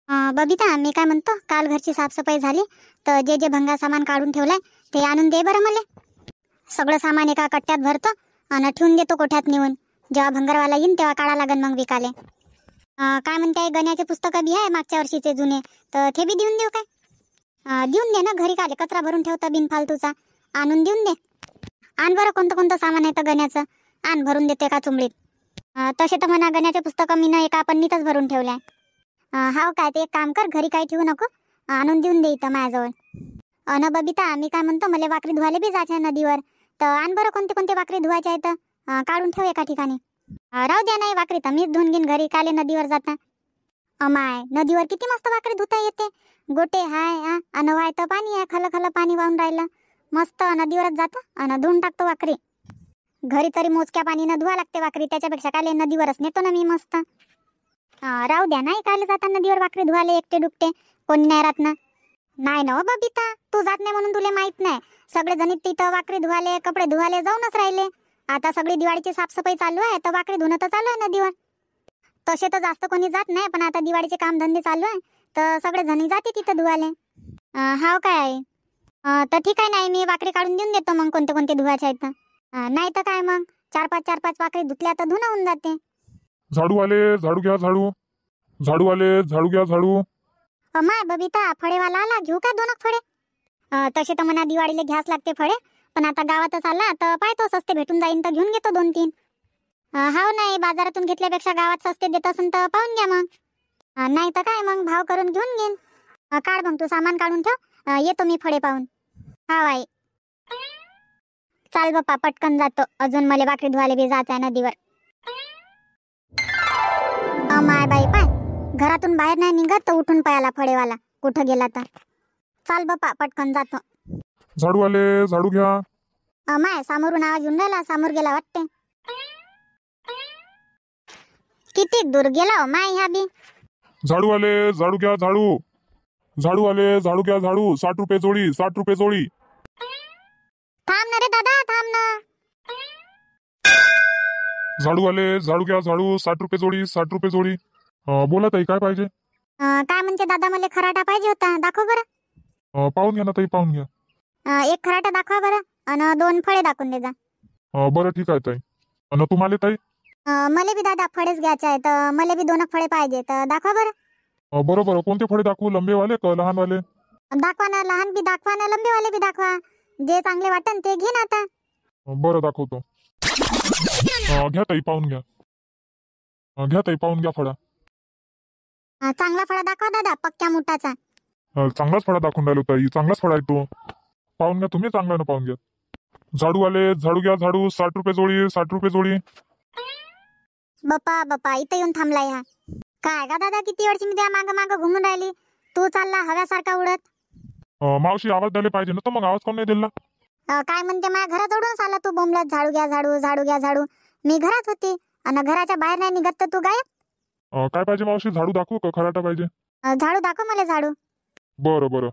बबिता, मी काय म्हणतो, काल घरची साफसफाई झाली तर जे जे भंगा सामान काढून ठेवलाय ते आणून दे बरं मला. सगळं सामान एका कट्ट्यात भरतो आणि ठेवून देतो कोठ्यात नेऊन. जेव्हा भंगारवाला येईन तेव्हा काढा लागन मग विकाले. काय म्हणते, गण्याचे पुस्तकं बी आहे मागच्या वर्षीचे जुने, तर ते बी देऊन देऊ काय? देऊन दे ना, घरी काले कचरा भरून ठेवता बिनफालतूचा. आणून देऊन दे. आण बरं, कोणतं कोणतं सामान आहे तर गण्याचं आण, भरून देते का चुमडीत. तसे तर म्हणा गण्याचे पुस्तकं मी ना एका पन्नीतच भरून ठेवल्या. हाव काय, ते एक काम कर, घरी काही ठेवू नको, आणून देऊन दे इथं माझ्याजवळ. अन बबिता, मी काय म्हणतो, मला वाकरी धुवायला बी जायचं आहे नदीवर, तर आण बरं कोणते कोणते वाकरी धुवायचे आहेत तर काढून ठेव एका ठिकाणी. राहू द्या, नाही वाकरी तर मीच धुवून घेईन घरी, काले नदीवर जाता. अमाय, नदीवर किती मस्त वाकरी धुता येते. गोटे हाय अन वायतं पाणी आहे, खल खल पाणी वाहून राहिलं. मस्त नदीवरच जातं आणि धुवून टाकतो वाकरी. घरी तरी मोजक्या पाणीनं धुवा लागते वाकरी, त्याच्यापेक्षा काले नदीवरच नेतो ना मी मस्त. राहू द्या, नाही काले जाता नदीवर वाकरी धुवाले एकटे डुकटे, कोणी नाही राहत ना. नाही ना बबिता, तू जात नाही म्हणून तुला माहित नाही. सगळे जण तिथं वाकरी धुवाले, कपडे धुवाले जाऊनच राहिले. आता सगळी दिवाळीची साफसफाई चालू आहे तर वाकरी धुणं तर चालू आहे नदीवर. तसे तर जास्त कोणी जात नाही, पण आता दिवाळीचे काम धंदे चालू आहे तर सगळे जणी जाते तिथं धुवाले. हाव काय आहे, तर ठीक आहे, नाही मी वाकरी काढून देऊन देतो मग कोणते कोणते धुवायचे आहेत. नाही तर काय मग, चार पाच वाकरी धुतल्या तर धुणं होऊन जाते. झाडू आले, झाडू घ्या झाडू. झाडू आले, झाडू घ्या झाडू. माय बबिता, फळेवाला आला, घेऊ का दोन फळे? तसे तर म्हणा दिवाळीला घ्यास लागते फळे, पण आता गावातच आला तर पाहतो स्वस्त भेटून जाईन तर घेऊन घेतो 2-3. हाव, नाही बाजारातून घेतल्यापेक्षा गावात स्वस्ते देत असून तर पाहून घ्या मग. नाही तर काय मग भाव करून घेऊन घेईन. काढ मग तू सामान काढून ठेव, येतो मी फळे पाहून. हाव आई. चाल बाप्पा, पटकन जातो, अजून मला भाकरी धुवायला बी जायचं आहे नदीवर. माय बाई पाय, घरातून बाहेर नाही निघत तर उठून पायाला फळेवाला कुठं गेला तर. चाल बाप्पा, पटकन जातो. झाडू आले, झाडू घ्या. माय समोरून आवाज येऊन राहिला, समोर गेला वाटते. किती दूर गेला हो माय ह्या बी. झाडू आले, झाडू घ्या झाडू. झाडू आले, झाडू घ्या झाडू. 60 रुपये जोडी, 60 रुपये जोडी. थांब ना रे दादा, थांब ना. झाडू आले, झाडू घ्या झाडू. 60 रुपये जोडी, 60 रुपये जोडी. बोला ताई, काय पाहिजे? काय म्हणते दादा, मला खराटा पाहिजे होता, दाखव बरं. पाहून घ्या ना ताई, पाहून घ्या. एक खराटा दाखवा बरं, आणि 2 फळे दाखवून दे जा. बरं ठीक आहे ताई. आणि तुम्हाला ताई? मला बी दादा फळेच घ्यायचे आहे, तर मला बी 2 फळे पाहिजे, तर दाखवा बरं. बरोबर, कोणते फळे दाखवू, लंबेवाले का लहानवाले? दाखवा ना, लहान बी दाखवा ना, लंबेवाले बी दाखवा. जे चांगले वाटन ते घे ना आता. बरं दाखवतो. घ्या ताई, पाहून घ्या. घ्या ताई, पाहून घ्या फळा. चांगला फळा दाखवा दादा, पक्क्या मुठाचा. चांगलाच फळा दाखवून राहिलो ताई, चांगलाच फळा आहे तो. पाहून घ्या तुम्ही, चांगला ना पाहून घ्या. झाडू आले, झाडू घ्या झाडू. 60 रुपये जोडी, 60 रुपये जोडी. बाप्पा बाप्पा, इथं येऊन थांबलाय हा. काय का दादा, किती वेळची मी त्या मागं मागं घुमून राहिली, तू चालला हव्यासारखा उडत. मावशी, आवाज द्यायला पाहिजे ना, तर मग आवाज कोण नाही दिला? काय म्हणते, माझ्या घराजवळूनच आला तू बोंबलत, झाडू घ्या झाडू, झाडू घ्या झाडू. मी घरात होती आणि घराच्या बाहेर नाही निघत तर तू गायब. काय पाहिजे मावशी, झाडू दाखवू का खराटा पाहिजे? झाडू दाखव मला, झाडू. बरं बरं.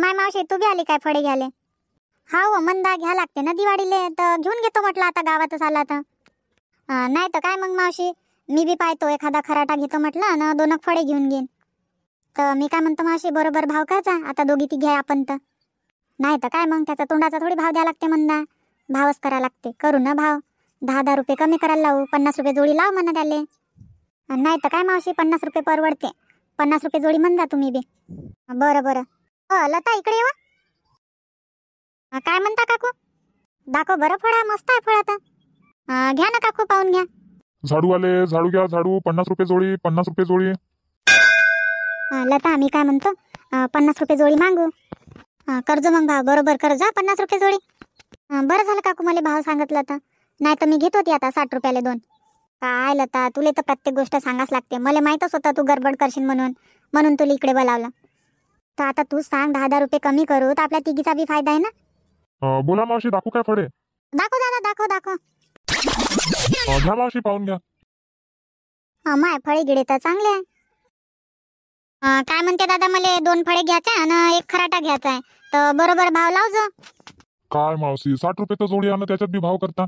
माय मावशी, तू बी आली काय फळे घ्याले? हा मंदा घ्या लागते ना दिवाळीले, तर घेऊन घेतो म्हटलं, आता गावातच आला तर. नाही तर काय मग मावशी, मी बी पाहतो एखादा खराटा घेतो म्हटलं ना, 2 फळे घेऊन घेईन. तर मी काय म्हणतो मावशी, बरोबर भाव काचा, आता दोघी ती घ्या आपण तर. नाही तर काय मग, त्याचा तोंडाचा थोडी भाव द्या लागते मंदा, भावच करा लागते. करू ना भाव, 10-10 रुपये कमी करायला लावू, 50 रुपये जोडी लाव म्हणा त्याले. नाही तर काय मावशी, 50 रुपये परवडते, 50 रुपये जोडी म्हणता तुम्ही बी. बरं बरं. लता, इकडे येवा. काय म्हणता काकू, दाखव बरं फळा, मस्त आहे फळ आता. घ्या ना काकू, पाहून घ्या. झाडू आले, झाडू घ्या झाडू. 50 रुपये जोडी, 50 रुपये जोडी. लता, मी काय म्हणतो, 50 रुपये जोडी मागू. कर्ज मग भाव बरोबर कर्ज, 50 रुपये जोडी. बरं झालं काकू मला भाव सांगितलं तर, नाही तर मी घेत होती आता 60 रुपयाले 2. काय लता, तुला तर प्रत्येक गोष्ट सांगाच लागते, मला माहीतच होतं तू गडबड करशील म्हणून तुला इकडे बोलावलं. तर आता तू सांग, 10-10 रुपये कमी करू तर आपल्या तिघीचा बी फायदा आहे ना. बोला मावशी, दाखवू काय फळे? दाखव दादा, दाखव दाखव. घ्या मावशी, पाहून घ्या. माय फळे गिडे तर चांगले आहे. काय म्हणते दादा, मला 2 फळे घ्यायचे आणि 1 खराटा घ्यायचा आहे, तर बरोबर भाव लावजो. काय मावशी, 60 रुपये तर जोडी आहे ना, त्याच्यात बी भाव करता?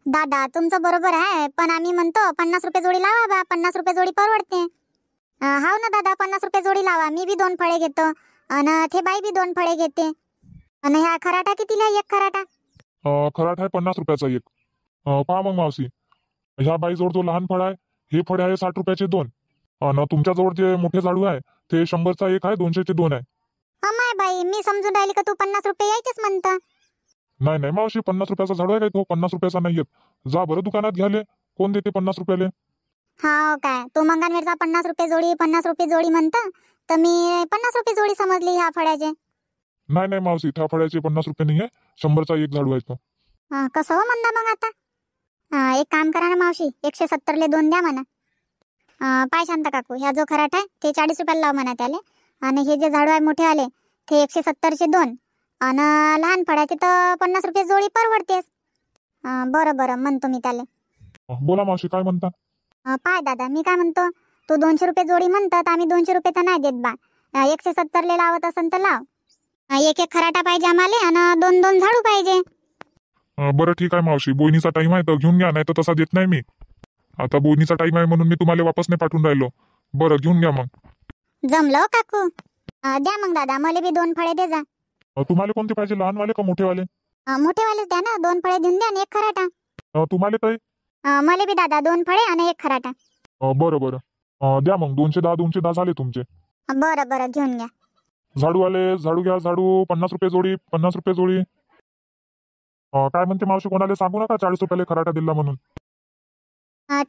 दादा तुमचं बरोबर आहे, पण आम्ही म्हणतो 50 रुपये जोडी लावा बा, 50 रुपये जोडी परवडते. हाव ना दादा, 50 रुपये जोडी लावा. मी बी 2 फळे घेतो आणि ते बाई बी 2 फळे घेते. आणि ह्या खराटा कितीला एक खराटा? खराट आहे 50 रुपयाचा एक. पहा मग मावशी, ह्या बाईजवळ जो लहान फळ आहे हे फळे आहे 60 रुपयाचे 2. आणि तुमच्याजवळ जे मोठे झाडू आहे ते 100चा एक आहे, 200चे 2 आहे. अमाय बाई, मी समजून राहिली का तू 50 रुपये यायचेच म्हणता. नाही नाही मावशी, 50 रुपयाचा झाडू आहे काय तो? 50 रुपयाचा नाही येत. जा बरं दुकानात घ्याले, कोण देते 50 रुपयाले? हाव काय, तू मंगनवेरचा 50 रुपये जोडी 50 रुपये जोडी म्हणता, तर मी 50 रुपये जोडी समजली ह्या फळ्याचे. नाही नाही मावशी, त्या फळ्याचे 50 रुपये नाही आहे, 100चा एक झाडू आहे तो. कसं हो म्हणता मग आता? एक काम करा ना मावशी, 170ले 2 द्या म्हणा. पाय शांता काकू, ह्या जो खराट आहे ते 40 रुपयाला लाव म्हणा त्याले. आणि हे जे झाडू आहे मोठे आले ते 170चे 2. आणि लहान फळाचे तर 50 रुपये जोडी परवडतेस. बरं बरं म्हणतो मी त्याले. बोला मावशी, काय म्हणता? पाय दादा, मी काय म्हणतो, तू 200 रुपये जोडी म्हणतात, आम्ही 200 रुपये तर नाही देत बा. 170ले लावत असन तर लाव. एक एक खराटा पाहिजे आम्हाला आणि 2 झाडू पाहिजे. बरं ठीक आहे मावशी, बोईनीचा टाइम आहे तर घेऊन घ्या, नाही तर तसा देत नाही मी. आता बोईनीचा टाइम आहे म्हणून मी तुम्हाला वापस नाही पाठवून राहिलो. बरं घेऊन घ्या मग. जमलं हो काकू. द्या मग दादा, मला बी 2 फळे दे जा. तुम्हाला कोणते पाहिजे, लहानवाले का मोठेवाले? मोठेवालेच द्या ना, 2 फळे देऊन द्या आणि एक खराटा. तुम्हाला काय? मला बी दादा 2 फळे आणि एक खराटा. बरं बरं, द्या मग. 210 झाले तुमचे. बरं बरं, घेऊन घ्या. झाडूवाले झाडू घ्या, झाडू 50 रुपये जोडी, 50 रुपये जोडी. काय म्हणते मावशी, कोणाला सांगू नका 40 रुपयाले खराटा दिला म्हणून.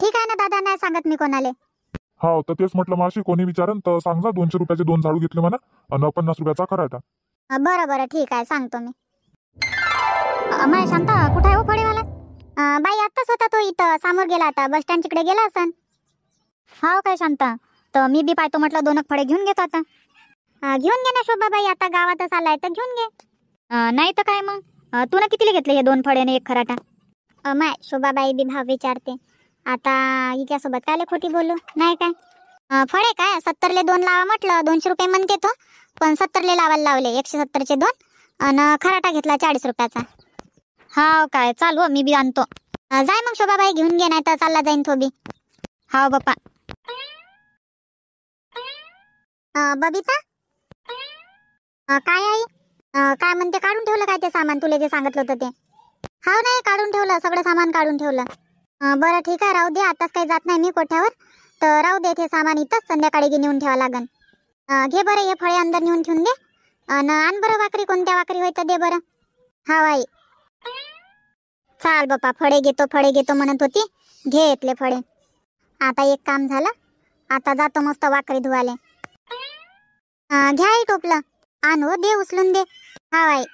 ठीक आहे ना दादा, नाही सांगत मी कोणाले. हो तर तेच म्हटलं मावशी, कोणी विचारन तर सांगा 200 रुपयाचे 2 झाडू घेतले म्हणा आणि 50 रुपयाचा खराटा. बरं बरं, ठीक आहे, सांगतो मी. अमाय शांता, कुठे आहे हो फळेवाला? बाई आत्ताच होता तो इथं, समोर गेला, आता बस स्टँड तिकडे गेला असन. हाव काय शांता, तर मी बी पाहतो म्हटलं 2 फळे घेऊन घेतो आता. घेऊन घे ना शोभाबाई, आता गावातच आलाय तर घेऊन घे. नाही तर काय मग, तू ना कितीला घेतले हे 2 फळे आणि एक खराटा? माय शोभाबाई बी भाव विचारते, आता हिच्यासोबत कायले खोटी बोलू, नाही काय. फळे काय 70ले 2 लावा म्हटलं, 200 रुपये म्हणते तो, पण 70ले लावायला लावले, 170चे 2. आणि खराटा घेतला 40 रुपयाचा. हाव काय, चालू मी बी आणतो. जाय मग शोभाबाई, घेऊन घे, नाही तर चालला जाईन तो बी. हाव बाप्पा. बबिता, काय आई? काय म्हणते, काढून ठेवलं काय ते सामान तुला जे सांगितलं होतं ते? हाव नाही, काढून ठेवलं, सगळं सामान काढून ठेवलं. बरं ठीक आहे, राहू दे, आताच काही जात नाही मी कोठ्यावर, तर राहू दे ते सामान इथंच, संध्याकाळी नेऊन ठेवा लागन. घे बरं हे फळे अंदर नेऊन ठेवून दे. आणि आण बरं वाकरी, कोणत्या वाकरी होय तर दे बरं. हाव आई. चाल बाप्पा, फळे घेतो म्हणत होती, घे इथले फळे. आता एक काम झालं, आता जातो मस्त वाकरी धुवाले. घ्या आई टोपलं, आण हो, दे उचलून दे. हाव आई.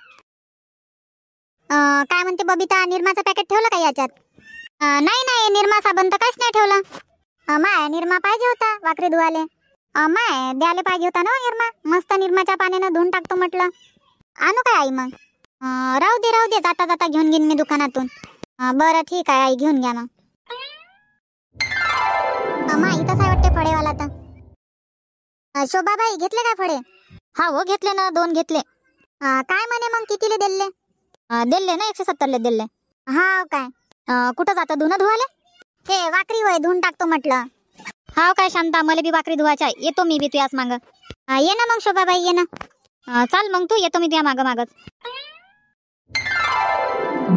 काय म्हणते बबिता, निरमाचं पॅकेट ठेवलं का याच्यात? नाही नाही, निरमा साबण तर काहीच नाही ठेवलं. माय निरमा पाहिजे होता वाकरी धुवाले. माय द्यायला पाहिजे होता ना निरमा, मस्त निरमाच्या पाण्यानं धुवून टाकतो म्हटलं. आणू काय आई मग? राहू दे, जाता जाता घेऊन घेईन मी दुकानातून. बरं ठीक आहे आई, घेऊन घ्या मग. माय इथंच आहे वाटते फळेवाला तर. शोभाबाई घेतले काय फळे? हा हो घेतले ना, 2 घेतले. काय म्हणे मग, कितीले दिले? दिले ना 170ले दिले. हाव काय, कुठं जातं धुणं धुवाले? ते वाकरी होय, धुवून टाकतो म्हटलं. हाव काय शांता, मला बी वाकरी धुवायची आहे, येतो मी बी तुझ्याच मागं. ये ना मग शोभाबाई, ये ना. चाल मग तू, येतो मी तुझ्या मागच.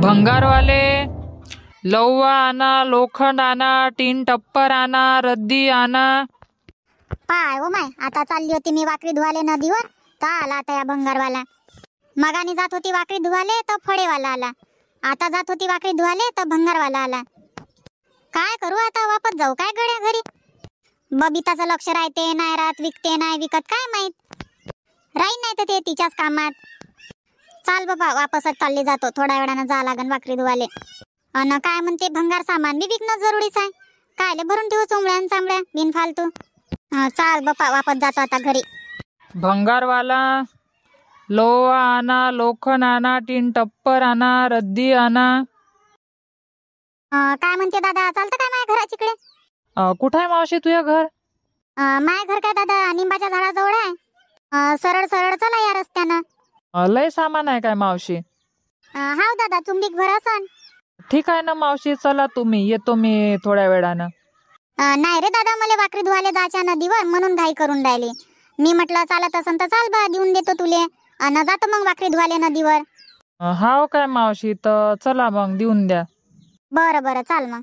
भंगारवाले, लव्वा आणा, लोखंड आणा, टीन टप्पर आणा, रद्दी आणा. पाय हो माय, आता चालली होती मी वाकरी धुवाले नदीवर, तर आला आता या भंगारवाला. मगानी जात होती वाकरी धुवाले तर फळेवाला आला, आता जात होती वाकरी धुवाले तर भंगारवाला आला. काय करू आता, वापस जाऊ काय गड्या घरी? बबिताचं लक्ष राहते नाही राहत, विकते नाही विकत, काय माहित. राहीन नाही तर ते तिच्याच कामात. चाल बाबा, वापसच चालले जातो, थोड्या वेळानं जा लागन वाकरी धुवाले. अन काय म्हणते, भंगार सामान बी विकणं जरुरीच आहे, कायले भरून ठेवू चोंबड्या चांबड्या बिनफालतू. चाल बापा, वापस जातो आता घरी. भंगारवाला, लोहा आणा, लोखंड आणा, टीन टप्पर आणा, रद्दी आणा. काय म्हणते दादा, चालतं काय माझ्या घराचिकडे? कुठं आहे मावशी तुझं घर? माझ्या घर काय दादा, निंबाच्या झाडाजवळ आहे. सरळ सरळ चला या रस्त्यानं. लय सामान आहे काय मावशी? हाव दादा, चुंबीक भर असन. ठीक आहे ना मावशी, चला तुम्ही, येतो मी थोड्या वेळानं. नाही रे दादा, मला वाकरी धुवाले जायच्या नदीवर, म्हणून घाई करून राहिली. मी म्हटलं चालत असन तर चाल बा, देऊन देतो तुले, आणि जातो मग वाकरी धुवाले नदीवर. हाव काय मावशी, तर चला मग देऊन द्या. बरं बरं, चाल मग.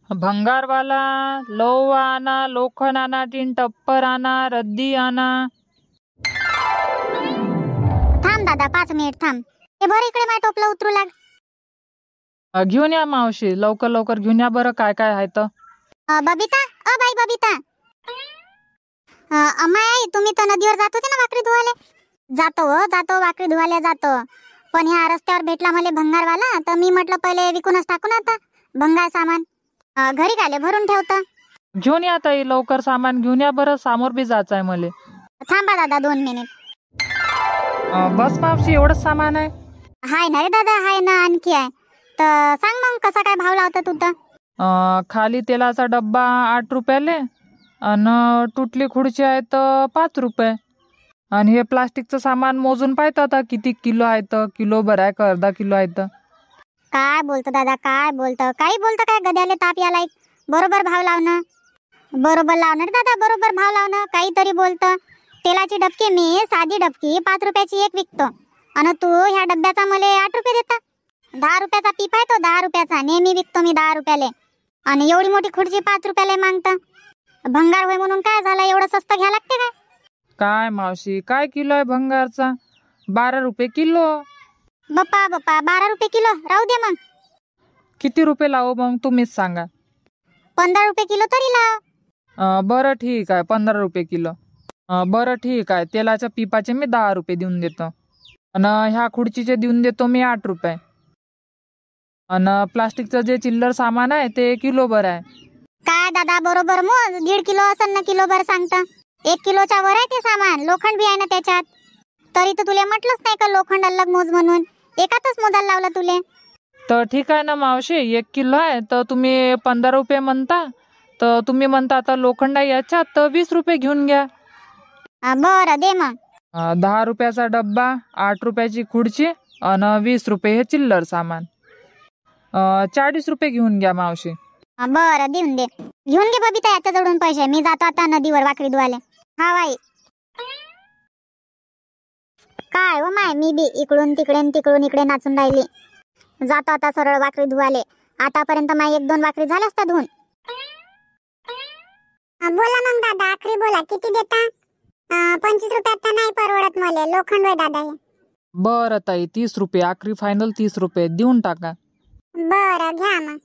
भंगारवाला, लोवा आणा, लोखंड आणा, टीन टप्पर आणा, रद्दी आणा. थांब दादा, 5 मिनिट थांब. हे बरं, इकडे माय टोपलं उतरू लाग. घेऊन या मावशी, लवकर लवकर घेऊन या बरं, काय काय आहे तर. बबिता, बाई बबिता. अम्माई, तुम्ही तर नदीवर जात होते ना वाकरी धुवाले? जातो वाकरी धुवाले जातो. पण ह्या रस्त्यावर भेटला मला भंगारवाला, तर मी म्हटलं पहिले विकूनच टाकून आता भंगार सामान. घरी गाले भरून ठेवतं. घेऊन या ताई, लवकर सामान घेऊन या बरं, समोर बी जायचं आहे मले. थांबा दादा 2 मिनिट. बस मावशी, एवढंच सामान आहे? हाय ना रे दादा, हाय ना, आणखी आहे. तर सांग मग कसा काय भाव लावता तू तर? खाली तेलाचा डब्बा 8 रुपयाले, आणि तुटली खुर्ची आहे तर 5 रुपये. आणि हे प्लास्टिकचं सामान मोजून पाहतो आता किती किलो आहे, तर किलो भर आहे का अर्धा किलो आहे तर. काय बोलतो दादा, काय बोलतं, काही बोलतं काय, गद्याले ताप याला. बरोबर भाव लावणं, बरोबर लावणार दादा, बरोबर भाव लावणं. काहीतरी बोलतं. तेलाची डबकी मी साधी डबकी 5 रुपयाची एक विकतो, आणि तू ह्या डब्याचा मला 8 रुपये देता. 10 रुपयाचा पीप आहे तो, 10 रुपयाचा नेहमी विकतो मी 10 रुपयाले. आणि एवढी मोठी खुर्ची 5 रुपयाले मागतं. भंगार होय म्हणून काय झालं, एवढं स्वस्त घ्या लागते काय? काय मावशी, काय किलो आहे भंगारचा? 12 रुपये किलो. बाप्पा 12 रुपये किलो, राहू दे मग. किती रुपये लावू मग, तुम्हीच सांगा. 15 रुपये किलो तरी लाव. बरं ठीक आहे, 15 रुपये किलो. बरं ठीक आहे, तेलाच्या पिपाचे मी 10 रुपये देऊन देतो, आणि ह्या खुर्चीचे देऊन देतो मी 8 रुपये. आणि प्लास्टिकचं जे चिल्लर सामान आहे ते किलोभर आहे. काय दादा, बरोबर मोज. 1.5 किलो असन ना, किलोभर सांगता. 1 किलोच्या वर आहे ते सामान, लोखंड बी आहे ना त्याच्यात. तरी तर तुला म्हटलंच नाही का लोखंड अलग मोज म्हणून, एकातच मोजायला लावलं तुले. तर ठीक आहे ना मावशी, 1 किलो आहे तर तुम्ही 15 रुपये म्हणता, तर तुम्ही म्हणता आता लोखंड आहे याच्यात, तर 20 रुपये घेऊन घ्या. बरं दे मग. 10 रुपयाचा डब्बा, 8 रुपयाची खुर्ची, आणि 20 रुपये हे चिल्लर सामान. 40 रुपये घेऊन घ्या मावशी. बरं देऊन दे. घेऊन घे बबिता याच्या जवळून पैसे. मी जातो आता नदीवर वाकरी धुवाले. हा बाई. काय हो माय, मी बी इकडून तिकडे तिकडून इकडे नाचून राहिली. जातो आता सरळ वाकरी धुवाले. आतापर्यंत माय 1-2 वाकरी झाल्या असता धुवून. बोला मग दादा, आखरी बोला, किती देता? 25 रुपयात तर नाही परवडत मला, लोखंड आहे दादा हे. बरं ताई, 30 रुपये आखरी फायनल, 30 रुपये देऊन टाका. बरं घ्या मग.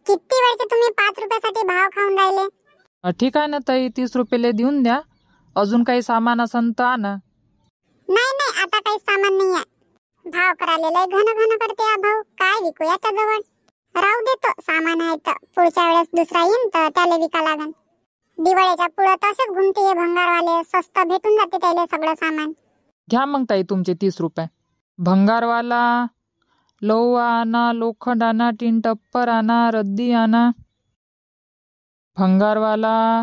किती वेळचे तुम्ही 5 रुपयासाठी भाव खाऊन राहिले? ठीक आहे ना ताई, 30 रुपये देऊन द्या. अजून काही सामान असन तर आणा. नाही, आता काही सामान नाही आहे. भाव करायला लय घन करते हा भाऊ. काय विकू याच्या जवळ? राहू देतो, सामान आहे तर पुढच्या वेळेस दुसरा येईन तर त्याला विका लागन. दिवाळीच्या पुढे तसेच घुमते हे भंगारवाले, स्वस्त भेटून जाते त्याला सगळं सामान. घ्या मग ताई तुमचे 30 रुपये. भंगारवाला, लोहा आणा, लोखंड आणा, टीन टप्पर आणा, रद्दी आणा. भंगारवाला.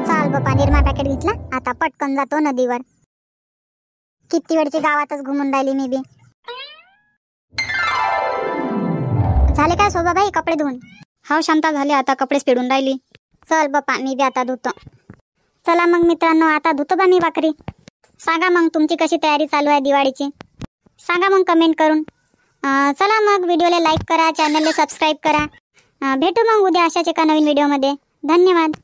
चाल बापा, निरमा पॅकेट घेतला. आता पटकन जातो नदीवर. किती वेळची गावातच घुमून राहिली मी बी. झाले काय शोभाबाई कपडे धुवून? हाव शांता, झाले. आता कपडेच पेडून राहिली. चल बापा, मी बी आता धुतो. चला मग मित्रांनो, आता धुतो बा मी भाकरी. सांगा मग तुमची कशी तयारी चालू आहे दिवाळीची, सांगा मग कमेंट करून. चला मग, व्हिडिओला लाईक करा, चॅनलला सबस्क्राईब करा. भेटू मग उद्या अशाच एका नवीन व्हिडिओमध्ये. धन्यवाद.